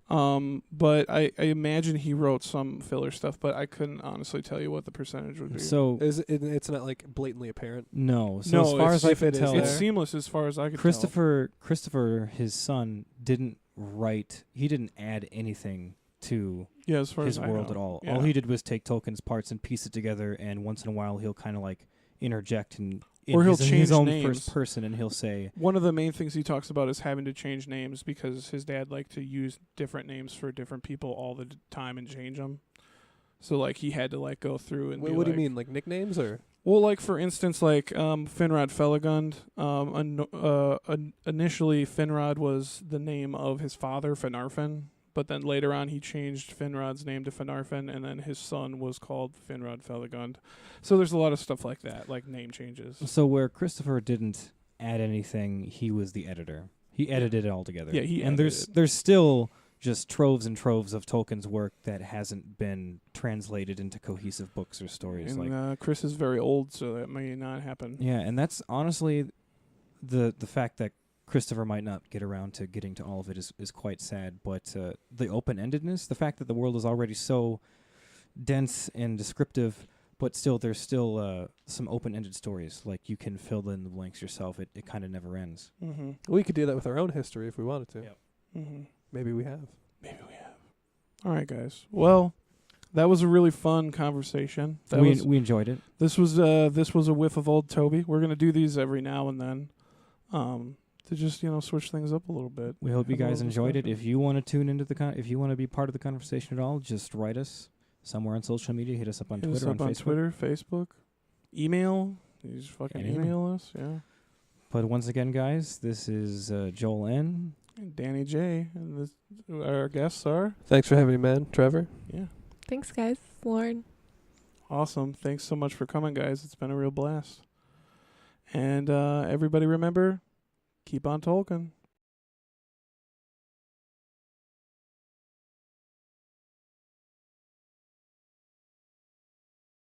But I imagine he wrote some filler stuff, but I couldn't honestly tell you what the percentage would be. So, It's not like blatantly apparent. no. So No, as far it's- as I if can it is tell, it's there. seamless as far as I could Christopher, his son, didn't write. He didn't add anything to tell. Yeah, as far his as I world know. at all. Yeah. All he did was take Tolkien's parts and piece it together, and once in a while he'll kind of like interject and Or he'll in his change own names. first person, and he'll say, One of the main things he talks about is having to change names because his dad liked to use different names for different people all the time and change them. So like he had to like go through and Wait, be what do like, you mean, like nicknames or? Well, like for instance, like Finrod Felagund. Initially, Finrod was the name of his father, Finarfin, but then later on he changed Finrod's name to Finarfin, and then his son was called Finrod Felagund. So there's a lot of stuff like that, like name changes. So where Christopher didn't add anything, he was the editor. He edited it all together. Yeah, he and edited. there's still just troves and troves of Tolkien's work that hasn't been translated into cohesive books or stories. And Chris is very old, so that may not happen. Yeah, and that's honestly the fact that Christopher might not get around to getting to all of it is quite sad. But the open-endedness, the fact that the world is already so dense and descriptive, but still there's still some open-ended stories. Like you can fill in the blanks yourself. It kind of never ends. Mm-hmm. We could do that with our own history if we wanted to. Yep. Mm-hmm. Maybe we have. Maybe we have. All right, guys. Well, that was a really fun conversation. We enjoyed it. This was a whiff of old Toby. We're gonna do these every now and then, to just switch things up a little bit. We hope you Have a guys little enjoyed it. discussion. If you want to tune into if you want to be part of the conversation at all, just write us somewhere on social media. Hit us up on Hit us Twitter, up on on Facebook. Twitter, Facebook, email. You just fucking Anything. email us, yeah. But once again, guys, this is Joel N. And Danny J. And our guests are Thanks for having me, man. Trevor. yeah. Thanks, guys. Lauren. Awesome. Thanks so much for coming, guys. It's been a real blast. And everybody remember, keep on Tolkien.